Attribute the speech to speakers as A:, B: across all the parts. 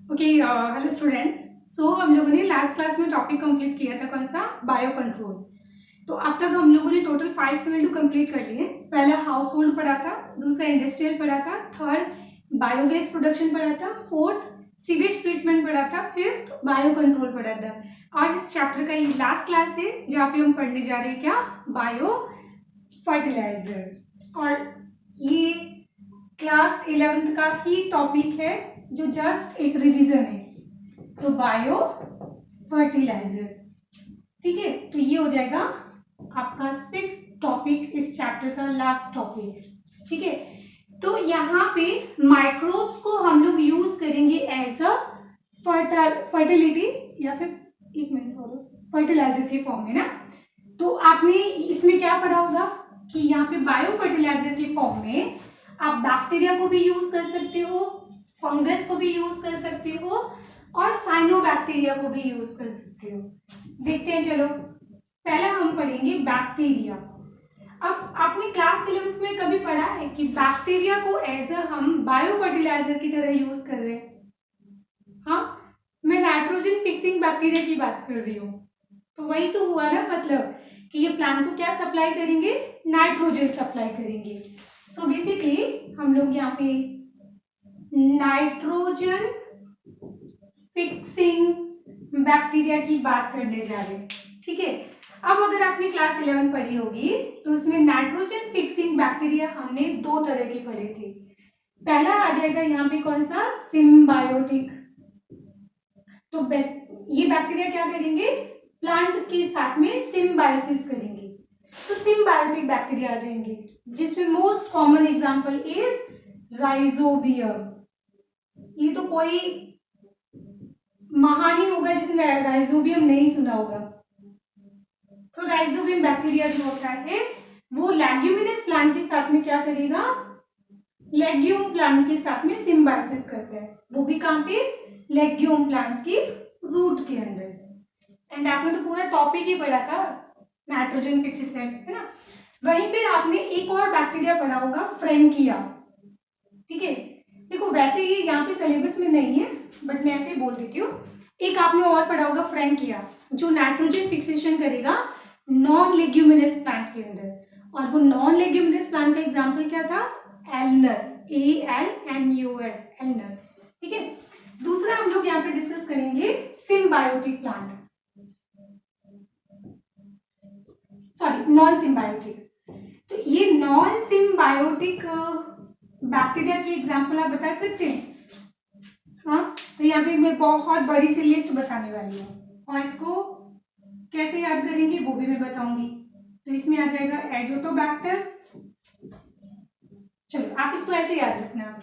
A: Okay, hello students. सो हम लोगों ने लास्ट क्लास में टॉपिक कंप्लीट किया था, कौन सा? Bio control. तो अब तक हम लोगों ने टोटल 5 फील्ड कंप्लीट कर लिए। पहला हाउस होल्ड पढ़ा था, दूसरा इंडस्ट्रियल पढ़ा था, थर्ड बायोगैस प्रोडक्शन पढ़ा था, फोर्थ सीवेज ट्रीटमेंट पढ़ा था, फिफ्थ बायो कंट्रोल पढ़ा था। और इस चैप्टर का ये लास्ट क्लास है जहाँ पे हम पढ़ने जा रहे हैं क्या? Bio fertiliser. और ये क्लास 11th का ही टॉपिक है जो जस्ट एक रिवीजन है। तो बायो फर्टिलाइजर, ठीक है। तो ये हो जाएगा आपका 6th टॉपिक, इस चैप्टर का लास्ट टॉपिक, ठीक है। तो यहाँ पे माइक्रोब्स को हम लोग यूज करेंगे एज अ फर्टिलिटी या फिर एक मिनट सॉरी फर्टिलाइजर के फॉर्म में ना। तो आपने इसमें क्या पढ़ा होगा कि यहाँ पे बायो फर्टिलाइजर के फॉर्म में आप बैक्टीरिया को भी यूज कर सकते हो, फंगस को भी यूज कर सकते हो और साइनोबैक्टीरिया को भी यूज कर सकते हो। देखते हैं, चलो पहला हम पढ़ेंगे बैक्टीरिया। अब आपने क्लास 11th में कभी पढ़ा है कि बैक्टीरिया को एज अ हम बायो फर्टिलाइजर की तरह यूज कर रहे हैं? हाँ, मैं नाइट्रोजन फिक्सिंग बैक्टीरिया की बात कर रही हूँ। तो वही तो हुआ ना, मतलब कि ये प्लांट को क्या सप्लाई करेंगे? नाइट्रोजन सप्लाई करेंगे। सो बेसिकली हम लोग यहाँ पे नाइट्रोजन फिक्सिंग बैक्टीरिया की बात करने जा रहे हैं, ठीक है। अब अगर आपने क्लास 11 पढ़ी होगी तो उसमें नाइट्रोजन फिक्सिंग बैक्टीरिया हमने दो तरह के पढ़े थे। पहला आ जाएगा यहाँ पे कौन सा? सिम्बायोटिक। तो ये बैक्टीरिया क्या करेंगे? प्लांट के साथ में सिम्बायोसिस करेंगे। तो सिम्बायोटिक बैक्टीरिया आ जाएंगे, जिसमें most common example is rhizobium. ये तो कोई महान ही होगा जिसने राइजोबियम नहीं सुना होगा। तो राइजोबियम बैक्टीरिया जो होता है वो लेग्यूमिनस प्लांट के साथ में क्या करेगा? लेग्यूम प्लांट के साथ में सिम्बायोसिस करता है। वो भी कहां पे? लेग्यूम प्लांट्स की रूट के अंदर। एंड आपने तो पूरा टॉपिक ही पढ़ा था नाइट्रोजन फिक्सिंग, है ना। वहीं पे आपने एक और बैक्टीरिया पढ़ा होगा, फ्रेंकिया, ठीक है। देखो वैसे ये यहाँ पे सिलेबस में नहीं है बट मैं ऐसे ही बोल देती हूँ। एक आपने और पढ़ा होगा फ्रेंकिया, जो नाइट्रोजन फिक्सेशन करेगा नॉन लेग्यूमिनस प्लांट के अंदर। और वो नॉन लेग्यूमिनस प्लांट का एग्जांपल क्या था? एलनस, ALNUS, एलनस, ठीक है। दूसरा हम लोग यहाँ पे डिस्कस करेंगे symbiotic plant, sorry non symbiotic. तो ये नॉन सिम्बायोटिक बैक्टीरिया की एग्जांपल आप बता सकते हैं? हाँ, तो यहाँ पे मैं बहुत बड़ी सी लिस्ट बताने वाली हूँ और इसको कैसे याद करेंगे वो भी मैं बताऊंगी। तो इसमें आ जाएगा एजोटोबैक्टर। चलो आप इसको ऐसे याद रखना।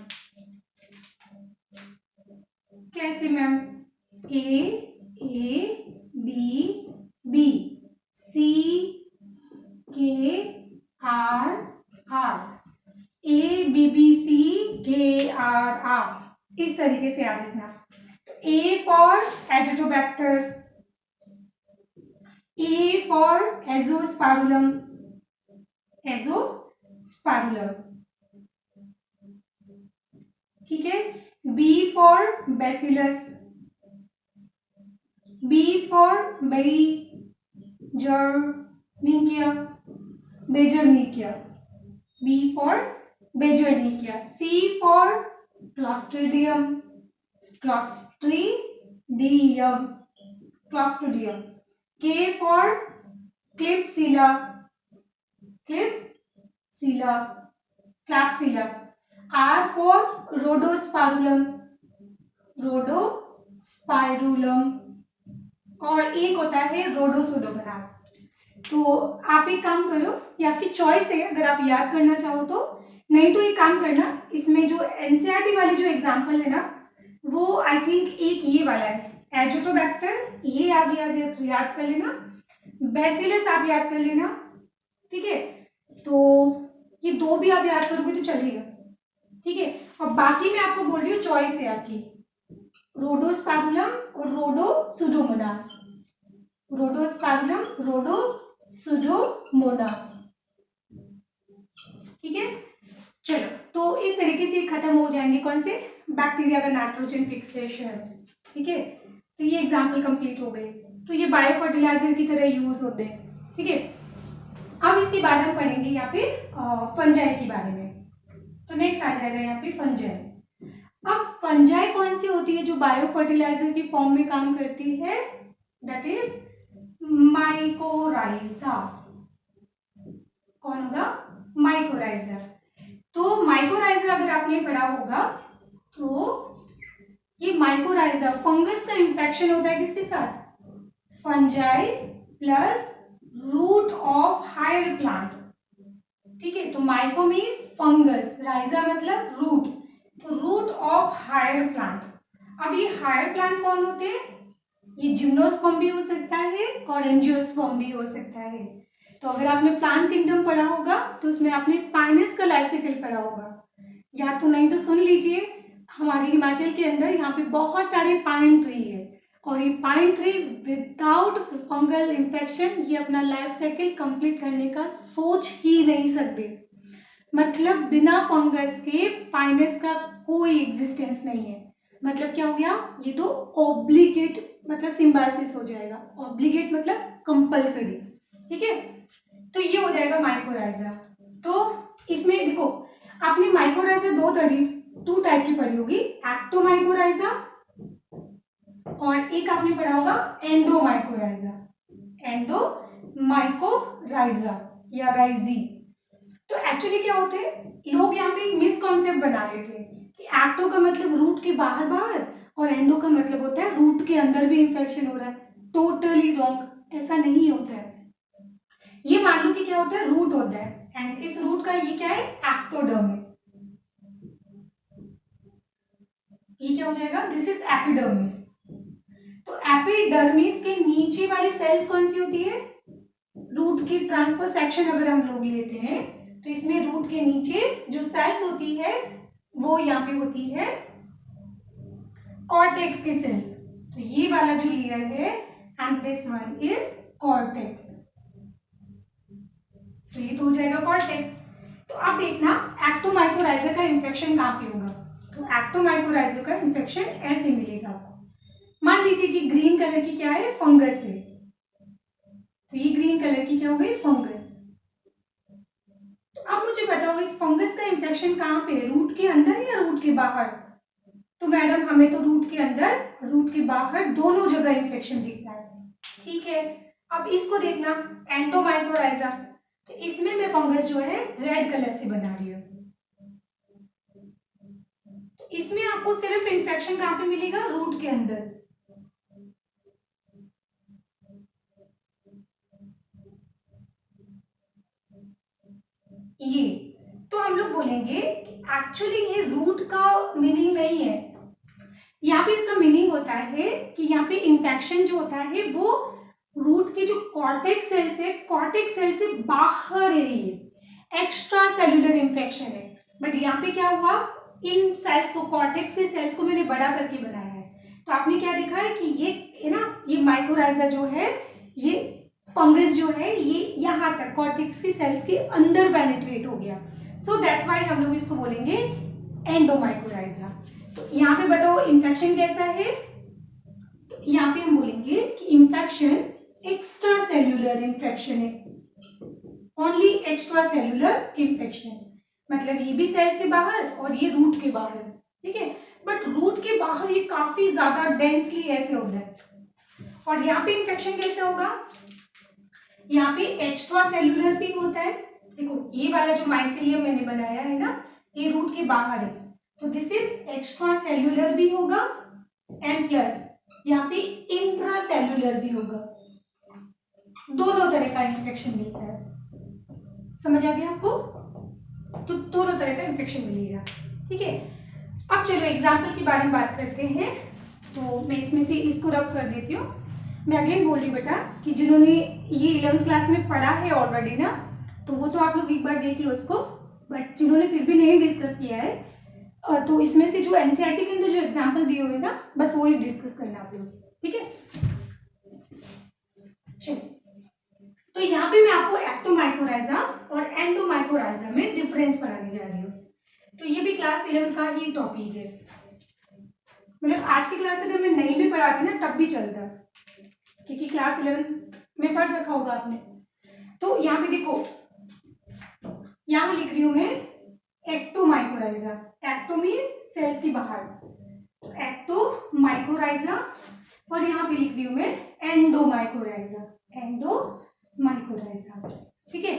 A: कैसे ma'am? A, B, CKRR, ABBCKRR, इस तरीके से याद रखना। A for Azotobacter, A for Azospirillum, Azospirillum, ठीक है। B for Bacillus, B for Beijerinckia, Beijerinckia, B for Beijerinckia. C for Clostridium, Clostridium, Clostridium. K for Klebsiella, Klebsiella, Klebsiella. R for Rhodospirillum, Rhodospirillum. और एक होता है रोडोसुडोमोनास। तो आप एक काम करो, ये आपकी चॉइस है अगर आप याद करना चाहो तो, नहीं तो एक काम करना, इसमें जो एनसीईआरटी वाली जो एग्जांपल है ना वो आई थिंक एक ये वाला है एजोटोबैक्टर, ये आप याद कर लेना। बैसिलस आप याद कर लेना, ठीक है। तो ये दो भी आप याद करोगे तो चलेगा, ठीक है। और बाकी मैं आपको बोल रही हूँ चॉइस है आपकी, रोडोस्पाइरुलम और रोडोसुडोमोनास, रोडोस्पाइरुलम, रोडोसुडोमोनास, ठीक है। चलो, तो इस तरीके से खत्म हो जाएंगे कौन से, बैक्टीरिया का नाइट्रोजन फिक्सेशन। ठीक है, तो ये एग्जाम्पल कंप्लीट हो गए। तो ये बायो फर्टिलाइजर की तरह यूज होते हैं। ठीक है, अब इसके बाद हम पढ़ेंगे यहाँ पे फंजाई के बारे में। तो नेक्स्ट आ जाएगा यहाँ पे फंजाई। अब फंजाई कौन सी होती है जो बायो फर्टिलाइजर की फॉर्म में काम करती है, दैट इज माइकोराइजा। कौन होगा, माइकोराइजा। तो माइकोराइजा अगर आपने पढ़ा होगा तो ये माइकोराइजा फंगस का इंफेक्शन होता है किसके साथ, fungi plus root of higher plant. ठीक है, तो माइको मीन्स फंगस, राइजा मतलब रूट, तो रूट ऑफ हायर प्लांट। अब ये हायर प्लांट कौन होते हैं, ये जिम्नोस्पर्म भी हो सकता है और एंजियोस्पर्म भी हो सकता है। तो अगर आपने प्लांट किंगडम पढ़ा होगा तो उसमें आपने पाइनस का लाइफ साइकिल पढ़ा होगा, या तो नहीं तो सुन लीजिए। हमारे हिमाचल के अंदर यहाँ पे बहुत सारे पाइन ट्री है, और ये pine tree without fungal infection ये अपना लाइफ साइकिल कंप्लीट करने का सोच ही नहीं सकते। मतलब बिना फंगस के पाइनस का कोई एग्जिस्टेंस नहीं है। मतलब क्या हो गया, ये तो ऑब्लिगेट मतलब सिम्बायोसिस हो जाएगा, ऑब्लिगेट मतलब कंपल्सरी। ठीक है, तो ये हो जाएगा माइकोराइजा। तो इसमें देखो, आपने माइकोराइजा टू टाइप की पढ़ी होगी, एक्टोमाइकोराइजा और एक आपने पढ़ा होगा एंडोमाइकोराइजा। एंडोमाइकोराइजा या राइजी। तो एक्चुअली क्या होते हैं, लोग यहाँ पे एक मिसकॉन्सेप्ट बना लेते हैं कि एक्टो का मतलब रूट के बाहर बाहर और एंडो का मतलब होता है रूट के अंदर भी इंफेक्शन हो रहा है। टोटली रॉन्ग, ऐसा नहीं होता है। ये मान लो कि क्या होता है, रूट होता है एंड इस रूट का ये क्या है, एक्टोडर्म है। ये क्या हो जाएगा, दिस इज एपिडर्मिस। तो एपिडर्मिस के नीचे वाली सेल्स कौन सी होती है, रूट की ट्रांसफर सेक्शन अगर हम लोग लेते हैं तो इसमें रूट के नीचे जो सेल्स होती है वो यहाँ पे होती है कॉर्टेक्स की सेल्स। तो ये वाला जो लेयर है and this one is cortex, तो ये तो हो जाएगा कॉर्टेक्स। तो अब देखना एक्टोमाइकोराइजा का इंफेक्शन कहाँ पे होगा, तो एक्टोमाइकोराइजा का इंफेक्शन ऐसे मिलेगा आपको। मान लीजिए कि ग्रीन कलर की क्या है, फंगस है, तो ये ग्रीन कलर की क्या हो गई, फंगस। तो अब मुझे बताओ इस फंगस का इंफेक्शन कहाँ पे है, रूट के अंदर या रूट के बाहर। तो मैडम हमें तो रूट के अंदर रूट के बाहर दोनों जगह इंफेक्शन दिखता है। ठीक है, अब इसको देखना एंडोमाइकोराइजा, तो इसमें मैं फंगस जो है रेड कलर से बना रही हूँ। तो इसमें आपको सिर्फ इंफेक्शन कहाँ पे मिलेगा, रूट के अंदर। ये तो हम लोग बोलेंगे कि एक्चुअली ये रूट का मीनिंग नहीं है। यहाँ पे इसका मीनिंग होता है कि यहाँ पे इंफेक्शन जो होता है वो रूट की जो कॉर्टेक्स सेल्स है, कॉर्टेक्स सेल से बाहर है, ये एक्स्ट्रा सेलुलर इंफेक्शन है। बट यहाँ पे क्या हुआ, इन सेल्स को, कॉर्टेक्स के सेल्स को मैंने बड़ा करके बनाया है। तो आपने क्या देखा है कि ये है ना, ये माइकोराइजा जो है, ये फंगस जो है ये यहाँ तक कॉर्टेक्स की सेल्स के अंदर पेनिट्रेट हो गया। सो दैट्स वाई हम लोग इसको बोलेंगे एंडोमाइकोराइजा। तो यहाँ पे बताओ इंफेक्शन कैसा है, तो यहाँ पे हम बोलेंगे कि इंफेक्शन एक्स्ट्रा सेल्यूलर इंफेक्शन है, ओनली एक्स्ट्रा सेल्यूलर इंफेक्शन। मतलब ये भी सेल से बाहर और ये रूट के बाहर। ठीक है, बट रूट के बाहर ये काफी ज्यादा डेंसली ऐसे होता है। और यहाँ पे इंफेक्शन कैसे होगा, यहाँ पे एक्स्ट्रा सेल्यूलर भी होता है। देखो ये वाला जो माइसेलियम मैंने बनाया है ना, ये रूट के बाहर है, तो दिस इज एक्स्ट्रा सेल्यूलर भी होगा एंड प्लस यहाँ पे इंट्रा सेल्यूलर भी होगा। दोनों तरह का इंफेक्शन मिलता है, समझ आ गया आपको, तो दोनों तरह का इंफेक्शन मिलेगा। ठीक है, अब चलो एग्जाम्पल के बारे में बात करते हैं। तो मैं इसमें से इसको रब कर देती हूँ। मैं अगेन बोल रही बेटा कि जिन्होंने ये 11th क्लास में पढ़ा है ऑलरेडी ना, तो वो तो आप लोग एक बार देख लो इसको, बट जिन्होंने फिर भी नहीं डिस्कस किया है तो इसमें से जो एनसीईआरटी के अंदर जो एग्जाम्पल दिए हुए ना, बस वो ही डिस्कस करना आप लोग। ठीक है, चलिए, तो यहाँ पे मैं आपको एक्टोमाइकोराइजा और एंडोमाइकोराइजा में डिफरेंस पढ़ाने जा रही हूँ। तो ये भी क्लास 11 का ही टॉपिक है, मतलब आज की क्लास अगर मैं नहीं भी पढ़ाती ना तब भी चलता, क्योंकि क्लास 11 में पढ़ रखा होगा आपने। तो यहाँ पे देखो, यहाँ लिख रही हूँ मैं एक्टोमाइकोराइजा। एक्टो मीन्स सेल्स की बाहर, तो एक्टोमाइकोराइजा, और यहाँ पे लिख रही हूँ मैं एंडोमाइकोराइजा। एंडोमाइकोराइजा, ठीक है।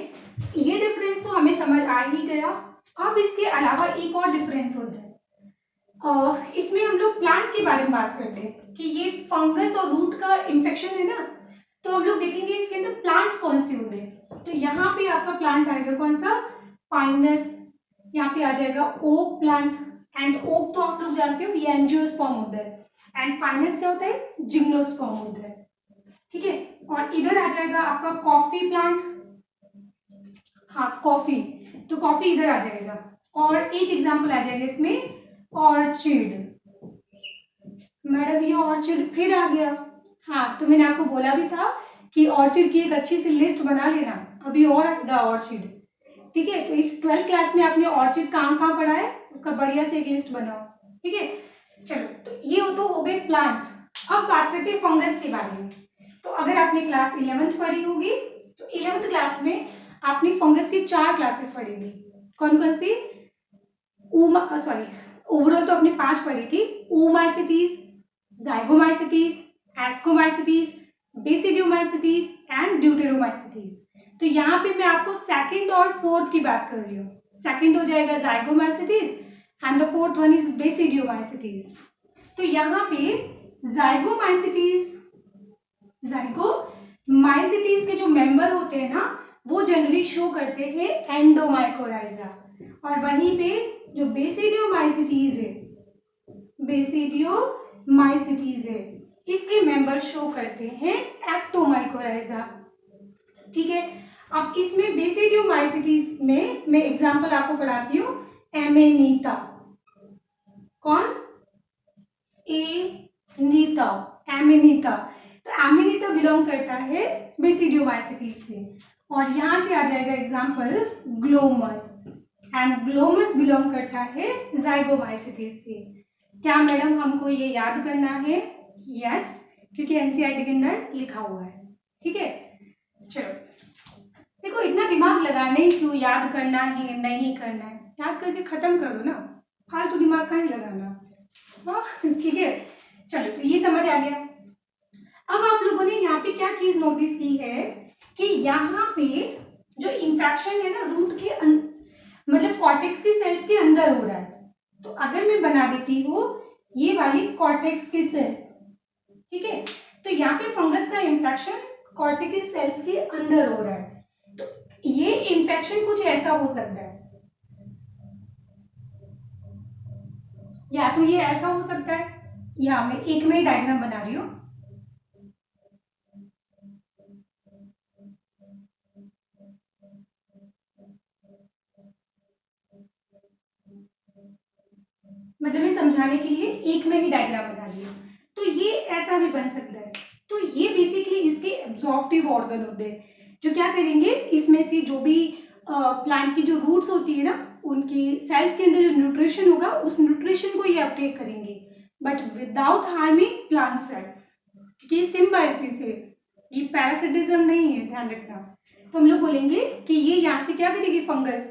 A: ये डिफरेंस तो हमें समझ आ ही गया। अब इसके अलावा एक और डिफरेंस होता है, इसमें हम लोग प्लांट के बारे में बात करते हैं कि ये फंगस और रूट का इन्फेक्शन है ना, तो हम लोग देखेंगे इसके अंदर प्लांट्स कौन से होते हैं। तो यहाँ पे आपका प्लांट आएगा कौन सा, पाइनस। यहाँ पे आ जाएगा ओक प्लांट, एंड ओक तो आप लोग जानते हो ये एंजियोस्पर्म होता है, एंड पाइनस क्या होता है, जिम्नोस्पर्म होता है, ठीक है। और इधर आ जाएगा आपका कॉफी प्लांट, हाँ कॉफी, तो कॉफी इधर आ जाएगा। और एक एग्जाम्पल आ जाएगा इसमें ऑर्चिड। मैडम ये ऑर्चिड फिर आ गया, हाँ तो मैंने आपको बोला भी था कि ऑर्चिड की एक अच्छी सी लिस्ट बना लेना, अभी और आएगा ऑर्चिड, ठीक है। तो इस 12th क्लास में आपने ऑर्चिड कहाँ कहाँ पढ़ा है उसका बढ़िया से एक लिस्ट बनाओ, ठीक है। चलो, तो ये तो हो गए प्लांट। अब बात करते हैं फंगस के बारे में। तो अगर आपने क्लास 11th पढ़ी होगी तो 11th क्लास में आपने फंगस की 4 क्लासेस पढ़ी थी। कौन कौन सी, सॉरी ओवरऑल तो आपने 5 पढ़ी थी। Oomycetes, Zygomycetes, Ascomycetes, Basidiomycetes and Deuteromycetes. तो यहाँ पे मैं आपको सेकंड और फोर्थ की बात कर रही हूँ। सेकंड हो जाएगा Zygomycetes and the fourth one is Basidiomycetes. तो यहाँ पे जाइगोमाइसिटीज के जो मेंबर होते हैं ना वो जनरली शो करते हैं एंडोमाइकोराइजा, और वहीं पे जो बेसिडियोमाइसिटीज है इसके मेंबर शो करते हैं एक्टोमाइकोराइजा, ठीक है। अब इसमें बेसिडियोमाइसिटीज में मैं एग्जांपल आपको पढ़ाती हूँ, एमेनीटा। कौन, एनीता, एमेनीता। तो एमेनीता बिलोंग करता है बेसिडियोमाइसिटीज से। और यहां से आ जाएगा example Glomus, and Glomus belong करता है जाइगोमाइसिटीज से। क्या मैडम हमको ये याद करना है, यस, क्योंकि एनसीईआरटी के अंदर लिखा हुआ है, ठीक है। चलो देखो, इतना दिमाग लगाने क्यों, याद करना है नहीं करना है, याद करके खत्म करो ना, फालतू दिमाग कहाँ लगाना, हाँ ठीक है। चलो, तो ये समझ आ गया। अब आप लोगों ने यहाँ पे क्या चीज नोटिस की है कि यहाँ पे जो इंफेक्शन है ना रूट के मतलब कॉर्टेक्स की सेल्स के अंदर हो रहा है। तो अगर मैं बना देती हूँ ये वाली कॉर्टेक्स की सेल्स, ठीक है, तो यहाँ पे फंगस का इंफेक्शन कॉर्टेक्स सेल्स के अंदर हो रहा है। तो ये इंफेक्शन कुछ ऐसा हो सकता है, या तो ये ऐसा हो सकता है, या मैं एक में डायग्राम बना रही हूँ, मतलब मैं समझाने के लिए एक में ही डायग्राम बना रही हूँ। तो ये ऐसा भी बन सकता है। तो ये बेसिकली इसके एब्जॉर्प्टिव ऑर्गन होते हैं जो क्या करेंगे, इसमें से जो भी प्लांट की जो रूट्स होती है ना उनकी सेल्स के अंदर जो न्यूट्रिशन होगा उस न्यूट्रिशन को ये अपटेक करेंगे, but without harming plant cells, क्योंकि ये सिम्बायोसिस है, ये पैरासिटिज्म नहीं है, ध्यान रखना। तो हम लोग बोलेंगे कि ये यहाँ से क्या करेगी, फंगस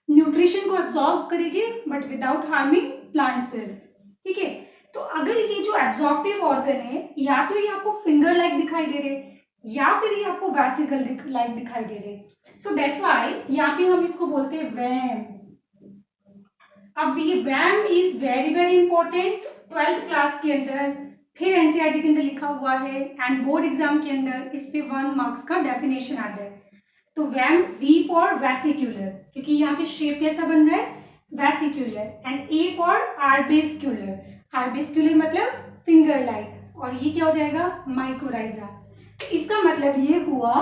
A: न्यूट्रिशन को एब्जॉर्ब करेगी but without harming plant cells, ठीक है। तो अगर ये जो एब्जॉर्प्टिव ऑर्गन है या तो ये आपको फिंगर लाइक दिखाई दे रहे या फिर ये आपको वेसिकल लाइक दिखाई दे रहे, सो दैट्स व्हाई यहाँ पे हम इसको बोलते हैं वैम। अब ये VAM is very very important 12th class के अंदर, फिर एनसीईआरटी के अंदर लिखा हुआ है, एंड बोर्ड एग्जाम के अंदर इस पे 1 मार्क्स का डेफिनेशन आता है। तो वैम, वी फॉर वेसिक्यूलर, क्योंकि यहाँ पे शेप कैसा बन रहा है, वेसिक्यूलर, एंड ए फॉर आर्बेस्क्यूलर, आर्बेस्क्यूलर मतलब फिंगर लाइक, और ये क्या हो जाएगा, माइकोराइजा। तो इसका मतलब ये हुआ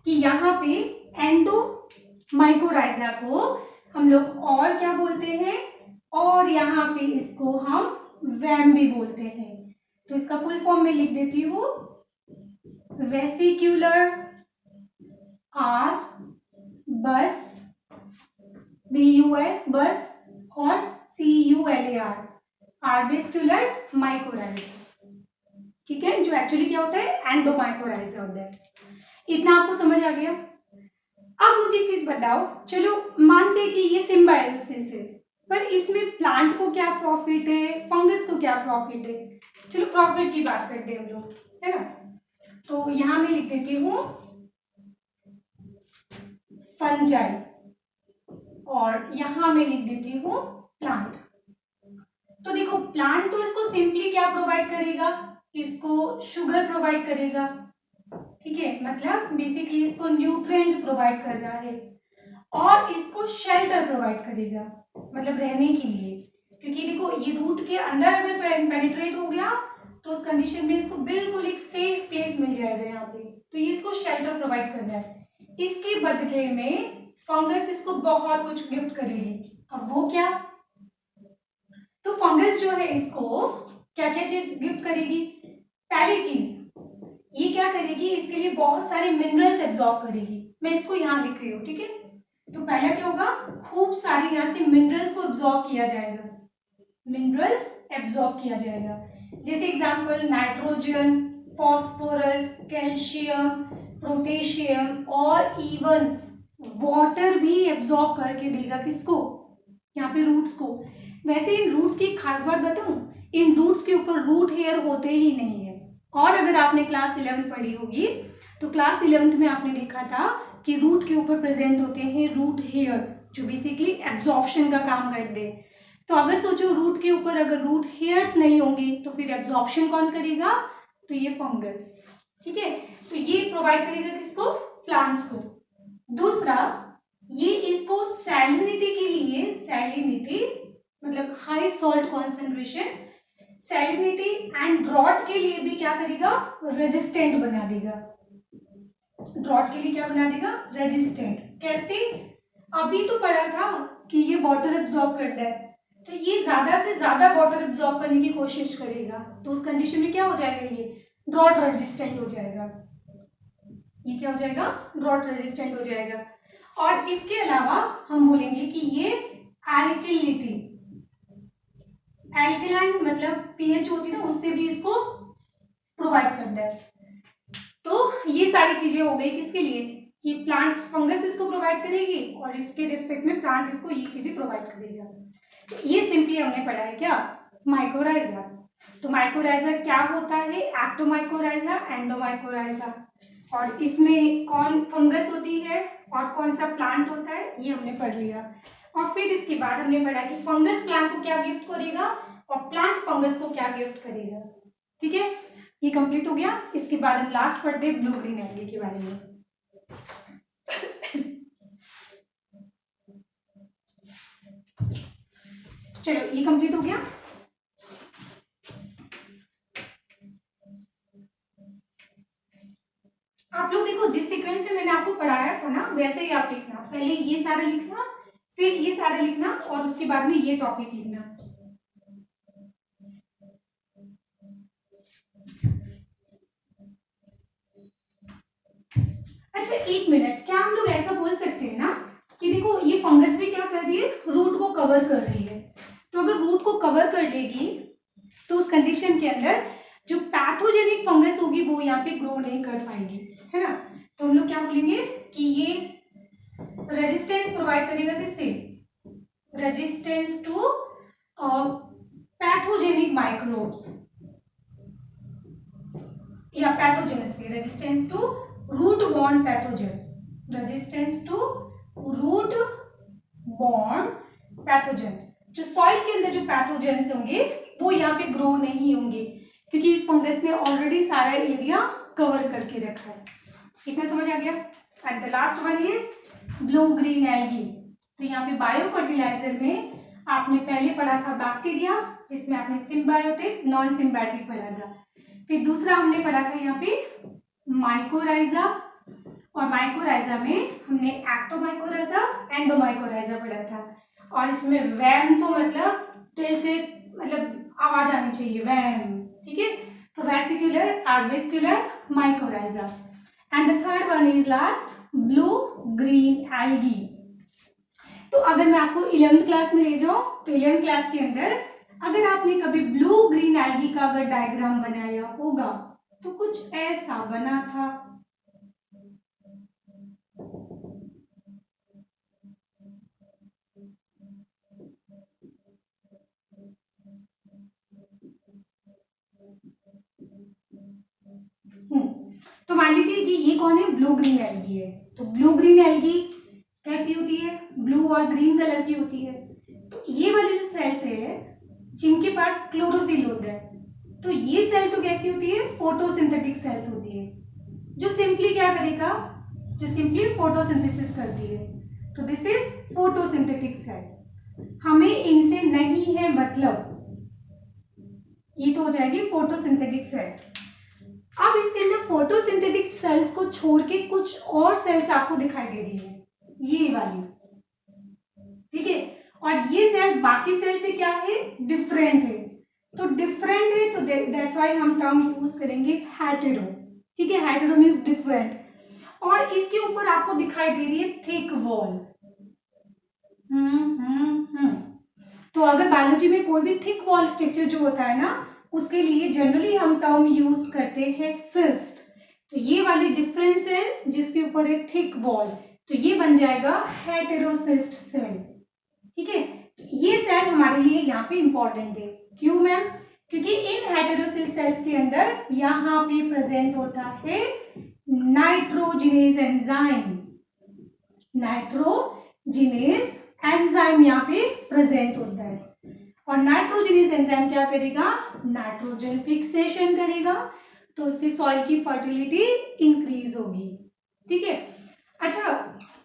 A: कि यहाँ पे एंडोमाइकोराइजा को हम लोग और क्या बोलते हैं, और यहाँ पे इसको हम वैम भी बोलते हैं। तो इसका फुल फॉर्म में लिख देती हूँ, वेसिक्यूलर आर बस, BUS बस, और CULAR, आर्बिस्कुलर माइकोराइजा, ठीक है, जो एक्चुअली क्या होता है, एंडोमाइकोराइजा होता है। इतना आपको समझ आ गया। अब मुझे एक चीज बताओ, चलो मानते हैं कि ये सिम्बायोसिस है, पर इसमें प्लांट को क्या प्रॉफिट है, फंगस को क्या प्रॉफिट है? चलो प्रॉफिट की बात करते हैं हम लोग, है ना। तो यहां मैं लिख देती हूँ फंजाई और यहां मैं लिख देती हूँ प्लांट। तो देखो प्लांट तो इसको सिंपली क्या प्रोवाइड करेगा, इसको शुगर प्रोवाइड करेगा, ठीक है, मतलब बेसिकली इसको न्यूट्रिएंट्स प्रोवाइड कर रहा है, और इसको शेल्टर प्रोवाइड करेगा, मतलब रहने के लिए, क्योंकि देखो ये रूट के अंदर अगर पेनिट्रेट हो गया तो उस कंडीशन में इसको बिल्कुल एक सेफ प्लेस मिल जाएगा यहाँ पे, तो ये इसको शेल्टर प्रोवाइड कर रहा है। इसके बदले में फंगस इसको बहुत कुछ गिफ्ट करेगी। अब वो क्या, तो फंगस जो है इसको क्या क्या चीज गिफ्ट करेगी? पहली चीज ये क्या करेगी, इसके लिए बहुत सारे मिनरल्स एब्जॉर्ब करेगी। मैं इसको यहाँ लिख रही हूँ, ठीक है। तो पहला क्या होगा, खूब सारी यहाँ से मिनरल्स को एब्जॉर्ब किया जाएगा, मिनरल एब्जॉर्ब किया जाएगा, जैसे example nitrogen, phosphorus, calcium, potassium और इवन वाटर भी एब्जॉर्ब करके देगा, किसको, यहाँ पे रूट्स को। वैसे इन रूट्स की खास बात बताऊं, इन रूट्स के ऊपर रूट हेयर होते ही नहीं है। और अगर आपने क्लास 11 पढ़ी होगी तो क्लास 11th में आपने देखा था कि रूट के ऊपर प्रेजेंट होते हैं रूट हेयर, जो बेसिकली एब्जॉर्प्शन का काम करते हैं। तो अगर सोचो रूट के ऊपर अगर रूट हेयर्स नहीं होंगे तो फिर एब्जॉर्प्शन कौन करेगा, तो ये फंगस, ठीक है। तो ये प्रोवाइड करेगा किसको, प्लांट्स को। दूसरा ये इसको सैलिनिटी के लिए, सैलिनिटी मतलब high salt concentration, salinity and drought के लिए भी क्या करेगा, रेजिस्टेंट बना देगा। ड्रॉट के लिए क्या बना देगा, रेजिस्टेंट। कैसे, अभी तो पढ़ा था कि ये वाटर एब्जॉर्ब करता है, तो ये ज्यादा से ज्यादा वाटर एब्जॉर्ब करने की कोशिश करेगा, तो उस कंडीशन में क्या हो जाएगा, ये ड्रॉट रेजिस्टेंट हो जाएगा। ये क्या हो जाएगा, ड्रॉट रेजिस्टेंट हो जाएगा। और इसके अलावा हम बोलेंगे कि ये एल्किलिटी, एल्कलाइन मतलब पीएच होती है ना, उससे भी इसको प्रोवाइड करता है। तो ये सारी चीजें हो गई किसके लिए, ये प्लांट्स, फंगस इसको प्रोवाइड करेगी और इसके रिस्पेक्ट में प्लांट इसको ये चीजें प्रोवाइड करेगा। तो ये सिंपली हमने पढ़ा है क्या, माइकोराइजा। तो माइकोराइजा क्या होता है, एक्टोमाइकोराइजा, एंडोमाइकोराइजा, और इसमें कौन फंगस होती है और कौन सा प्लांट होता है, ये हमने पढ़ लिया। और फिर इसके बाद हमने पढ़ा कि फंगस प्लांट को क्या गिफ्ट करेगा और प्लांट फंगस को क्या गिफ्ट करेगा, ठीक है। ये कंप्लीट हो गया। इसके बाद हम लास्ट पढ़ते हैं ब्लू ग्रीन एल्गी के बारे में। चलो ये कंप्लीट हो गया। आप लोग देखो जिस सीक्वेंस से मैंने आपको पढ़ाया था ना, वैसे ही आप लिखना, पहले ये सारे लिखना, फिर ये सारे लिखना, और उसके बाद में ये टॉपिक लिखना। अच्छा एक मिनट, क्या हम लोग ऐसा बोल सकते हैं ना कि देखो ये फंगस भी क्या कर रही है, रूट को कवर कर रही है। तो अगर रूट को कवर कर लेगी तो उस कंडीशन के अंदर जो पैथोजेनिक फंगस होगी वो यहाँ पे ग्रो नहीं कर पाएगी, है ना। तो हम लोग क्या बोलेंगे कि ये रेजिस्टेंस प्रोवाइड करेगा, किससे, रेजिस्टेंस टू पैथोजेनिक माइक्रोब्स, या पैथोजेन से, resistance to root borne pathogen, resistance to root borne pathogen. जो सॉइल के अंदर जो पैथोजेंस होंगे वो यहाँ पे ग्रो नहीं होंगे, क्योंकि इस फंगस ने ऑलरेडी सारा एरिया कवर करके रखा है। कितना समझ आ गया। And the last one is blue green algae. तो यहाँ पे बायो फर्टिलाइजर में आपने पहले पढ़ा था बैक्टीरिया, जिसमें आपने सिम्बायोटिक नॉन सिम्बायोटिक पढ़ा था। फिर दूसरा हमने पढ़ा था यहाँ पे माइकोराइजा, और माइकोराइजा में हमने एक्टोमाइकोराइजा, एंडोमाइकोराइजा पढ़ा था। और इसमें वैम तो मतलब दिल से मतलब आवाज आनी चाहिए, वैम, ठीक है। तो vesicular, arbuscular, mycorrhiza. And the third one is last blue green algae. तो अगर मैं आपको 11th क्लास में ले जाऊं तो 11th क्लास के अंदर अगर आपने कभी ब्लू ग्रीन एल्गी का अगर डायग्राम बनाया होगा तो कुछ ऐसा बना था। तो मान लीजिए कि ये कौन है, ब्लू ग्रीन एल्गी है। तो ब्लू ग्रीन एल्गी कैसी होती है, ब्लू और ग्रीन कलर की होती है। तो ये वाली जो सेल्स है जिनके पास क्लोरोफिल होता है, तो ये सेल तो कैसी होती है, फोटोसिंथेटिक सेल्स होती है, जो सिंपली क्या करेगा, जो सिंपली फोटोसिंथेसिस करती है। तो दिस इज फोटोसिंथेटिक सेल। हमें इनसे नहीं है मतलब, ये तो हो जाएगी फोटोसिंथेटिक सेल। अब इसके अंदर फोटोसिंथेटिक सेल्स को छोड़ के कुछ और सेल्स आपको दिखाई दे रही है, ये वाली, ठीक है। और ये सेल बाकी सेल से क्या है, डिफरेंट है। तो डिफरेंट है तो दैट्स व्हाई हम टर्म यूज करेंगे हेटेरो, ठीक है। Hetero means different. और इसके ऊपर आपको दिखाई दे रही है थिक वॉल। तो अगर बायोलॉजी में कोई भी थिक वॉल स्ट्रक्चर जो होता है ना, उसके लिए जनरली हम टर्म यूज करते हैं सिस्ट। तो ये वाली डिफरेंस है जिसके ऊपर है थिक वॉल, तो ये बन जाएगा हेटेरोसिस्ट सेल, ठीक है। ये सेल हमारे लिए यहाँ पे इंपॉर्टेंट है। क्यों मैम, क्योंकि इन हेटेरोसिस्ट सेल्स के अंदर यहाँ पे प्रेजेंट होता है नाइट्रोजिनेज एंजाइम। नाइट्रोजिनेज एंजाइम यहाँ पे प्रेजेंट होता है। और नाइट्रोजिनेज एंजाइम क्या करेगा, नाइट्रोजन फिक्सेशन करेगा, तो उससे सॉइल की फर्टिलिटी इंक्रीज होगी, ठीक है। अच्छा,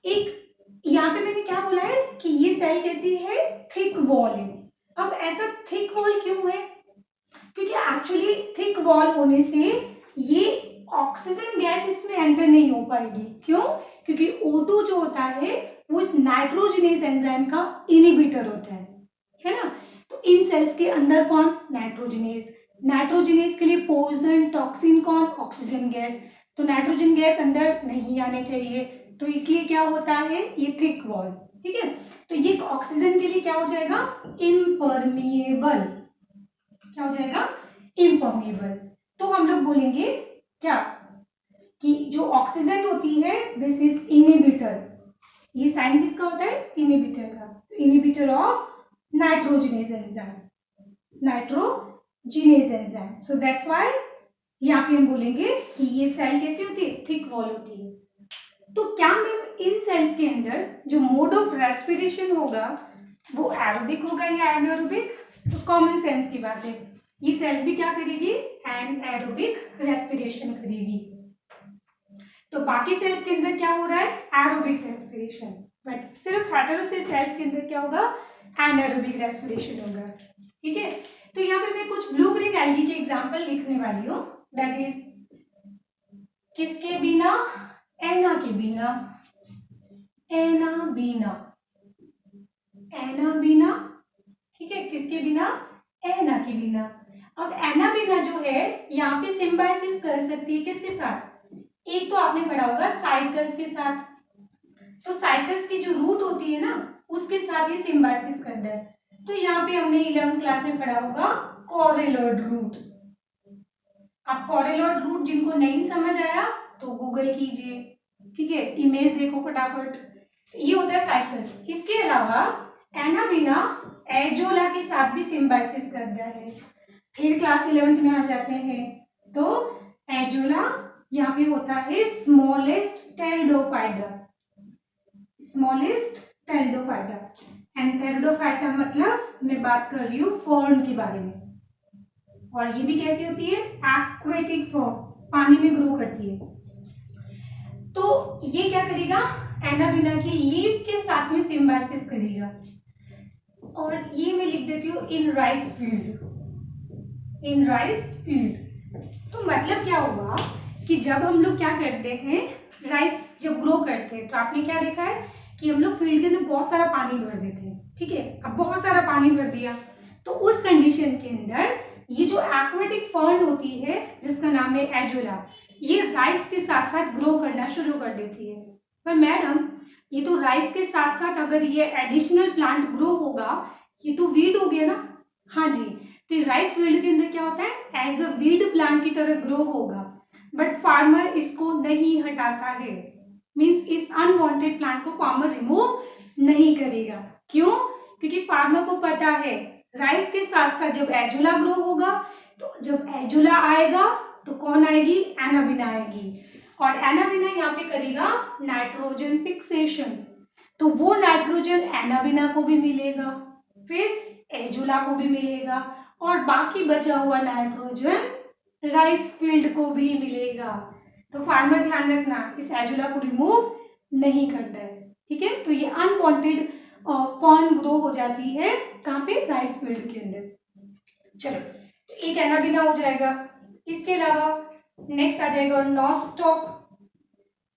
A: एक यहाँ पे मैंने क्या बोला है कि ये सेल कैसी है, थिक वॉल है। अब ऐसा थिक वॉल क्यों है, क्योंकि एक्चुअली थिक वॉल होने से ये ऑक्सीजन गैस इसमें एंटर नहीं हो पाएगी। क्यों, क्योंकि O2 जो होता है वो इस नाइट्रोजिनेज एंजाइम का इनिबिटर होता है ना। तो इन सेल्स के अंदर कौन, नाइट्रोजिनेज। नाइट्रोजिनेज के लिए पोइजन टॉक्सिन कौन, ऑक्सीजन गैस। तो नाइट्रोजन गैस अंदर नहीं आने चाहिए, तो इसलिए क्या होता है, ये थिक वॉल, ठीक है। तो ये ऑक्सीजन के लिए क्या हो जाएगा, इम्परमिएबल। क्या हो जाएगा, इम्परमिएबल। तो हम लोग बोलेंगे क्या कि जो ऑक्सीजन होती है दिस इज इनिबिटर। ये साइन किसका होता है, इनिबिटर का। Inhibitor of nitrogenase enzyme, nitrogenase enzyme. So that's why यहाँ पे हम बोलेंगे कि ये सेल कैसी होती है, थिक वॉल होती है। तो क्या मैम इन सेल्स के अंदर जो मोड ऑफ रेस्पिरेशन होगा वो एरोबिक होगा या एनारोबिक, तो कॉमन सेंस की बात है, ये सेल्स भी क्या करेगी, एनारोबिक रेस्पिरेशन करेगी। तो बाकी सेल्स के अंदर क्या हो रहा है, एरोबिक रेस्पिरेशन, बट सिर्फ हेटेरोसिस सेल्स के अंदर क्या होगा, एनारोबिक रेस्पिरेशन होगा, ठीक है। तो यहाँ पे मैं कुछ ब्लू ग्रीन एल्गी के एग्जांपल लिखने वाली हूँ, दैट इज किसके बिना, एना के बिना, एना बिना, एना बिना, ठीक है, किसके बिना, एना के बिना। अब एना बिना जो है यहाँ पे सिम्बायोसिस कर सकती है किसके साथ, एक तो आपने पढ़ा होगा साइकस के साथ। तो साइकस की जो रूट होती है ना उसके साथ ये सिम्बायोसिस करता है। तो यहाँ पे हमने 11th क्लास में पढ़ा होगा कोरेलॉइड रूट। आप कोरेलॉइड रूट जिनको नहीं समझ आया तो गूगल कीजिए, ठीक है, इमेज देखो फटाफट। ये होता है साइकस। इसके अलावा एनाबिना एजोला के साथ भी सिम्बायोसिस करता है। फिर क्लास 11th में आ जाते हैं तो एजोला यहाँ पे होता है smallest pteridophyta, smallest pteridophyta. And pteridophyta मतलब मैं बात कर रही हूँ फर्न के बारे में। और ये भी कैसी होती है, एक्वेटिक फॉर्म, पानी में ग्रो करती है। तो ये क्या करेगा, एनाबिना की लीफ के साथ में सिम्बायोसिस करेगा। और ये मैं लिख देती हूँ in rice field, in rice field. तो मतलब क्या हुआ कि जब हम लोग क्या करते हैं, राइस जब ग्रो करते हैं तो आपने क्या देखा है कि हम लोग फील्ड के अंदर बहुत सारा पानी भर देते हैं, ठीक है। अब बहुत सारा पानी भर दिया तो उस कंडीशन के अंदर ये जो एक्वेटिक फर्न होती है जिसका नाम है एजोला, ये राइस के साथ साथ ग्रो करना शुरू कर देती है। पर मैडम ये तो राइस के साथ साथ अगर ये एडिशनल प्लांट ग्रो होगा, ये तो वीड हो गया ना। हाँ जी, तो राइस फील्ड के अंदर क्या होता है, एज अ वीड प्लांट की तरह ग्रो होगा, बट फार्मर इसको नहीं हटाता है। मीन्स इस अनवांटेड प्लांट को फार्मर रिमूव नहीं करेगा। क्यों? क्योंकि फार्मर को पता है राइस के साथ साथ जब एजोला ग्रो होगा, तो जब एजोला आएगा तो कौन आएगी, एनाबिना आएगी, और एनाबिना यहाँ पे करेगा नाइट्रोजन फिक्सेशन, तो वो नाइट्रोजन एनाबिना को भी मिलेगा, फिर एजोला को भी मिलेगा, और बाकी बचा हुआ नाइट्रोजन राइस फील्ड को भी मिलेगा। तो फार्मर ध्यान रखना, इस एजोला को रिमूव नहीं करता है, ठीक है। तो ये अनवांटेड फॉर्न ग्रो हो जाती है कहाँ पे, राइस फील्ड के अंदर। चलो, तो एक एनाबिना हो जाएगा। इसके अलावा नेक्स्ट आ जाएगा नॉस्टॉक।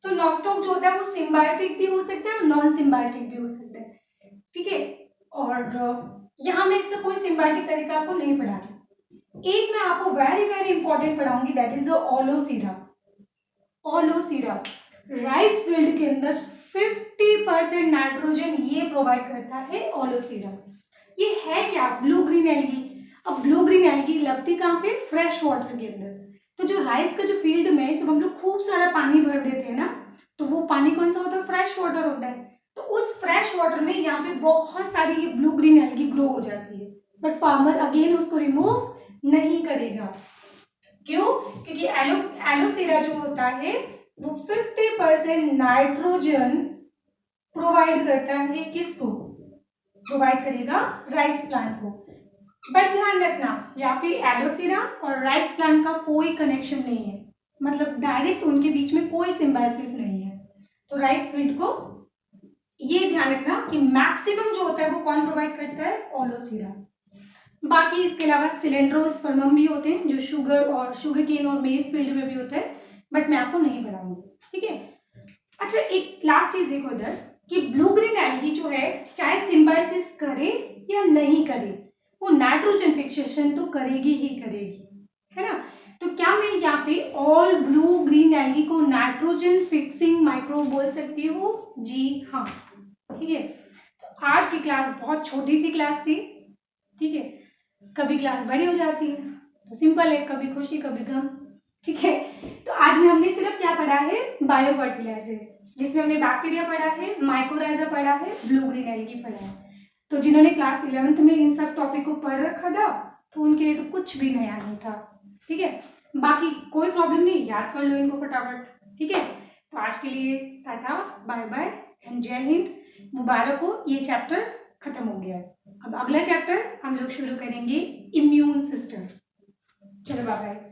A: तो नॉस्टॉक जो होता है वो सिम्बायोटिक भी हो सकता है और नॉन सिम्बायोटिक भी हो सकता है, ठीक है। और यहाँ मैं इसका कोई सिम्बायोटिक तरीका आपको नहीं पढ़ा रही। एक मैं आपको वेरी वेरी इंपॉर्टेंट पढ़ाऊंगी, that is the Aulosira. Aulosira rice field के अंदर 50% नाइट्रोजन ये प्रोवाइड करता है ओलोसीरा। ये है क्या, ब्लू ग्रीन एल्गी। अब ब्लू ग्रीन एल्गी लगती कहाँ पे, फ्रेश वाटर के अंदर। तो जो राइस का जो फील्ड में जब हम लोग खूब सारा पानी भर देते हैं ना, तो वो पानी कौन सा होता है, फ्रेश वाटर होता है। तो उस फ्रेश वाटर में यहाँ पे बहुत सारी ये ब्लू ग्रीन एल्गी ग्रो हो जाती है, बट फार्मर अगेन उसको रिमूव नहीं करेगा। क्यों? क्योंकि एलोसीरा जो होता है वो 50% नाइट्रोजन प्रोवाइड करता है, किसको प्रोवाइड करेगा, राइस प्लांट को। बट ध्यान रखना, यहाँ पे एलोसीरा और राइस प्लांट का कोई कनेक्शन नहीं है, मतलब डायरेक्ट उनके बीच में कोई सिम्बायोसिस नहीं है। तो राइस फील्ड को ये ध्यान रखना कि मैक्सिमम जो होता है वो कौन प्रोवाइड करता है, ओलोसीरा। बाकी इसके अलावा सिलेंड्रोस्पर्मम भी होते हैं जो शुगर केन और मेज फील्ड में भी होता है, बट मैं आपको नहीं पढ़ाऊंगी, ठीक है। अच्छा, एक लास्ट चीज देखो इधर कि ब्लू ग्रीन एल्गी जो है चाहे सिम्बायोसिस करे या नहीं करे, वो नाइट्रोजन फिक्सेशन तो करेगी ही करेगी, है ना। तो क्या मैं यहाँ पे ऑल ब्लू ग्रीन एल्गी को नाइट्रोजन फिक्सिंग माइक्रोब बोल सकती हूँ? जी हाँ, ठीक है। तो आज की क्लास बहुत छोटी सी क्लास थी, ठीक है। कभी क्लास बड़ी हो जाती है तो सिंपल है, कभी खुशी कभी गम, ठीक है। तो आज में हमने सिर्फ क्या पढ़ा है, बायो फर्टिलाइजर, जिसमें हमने बैक्टीरिया पढ़ा है, माइकोराइजा पढ़ा है, ब्लू ग्रीन एल्गी पढ़ा है। तो जिन्होंने क्लास 11th में इन सब टॉपिक को पढ़ रखा था तो उनके लिए तो कुछ भी नया नहीं था, ठीक है। बाकी कोई प्रॉब्लम नहीं, याद कर लो इनको फटाफट, ठीक है। तो आज के लिए टाटा बाय बाय एंड जय हिंद। मुबारक हो, ये चैप्टर खत्म हो गया है। अब अगला चैप्टर हम लोग शुरू करेंगे इम्यून सिस्टम। चलो बाय बाय।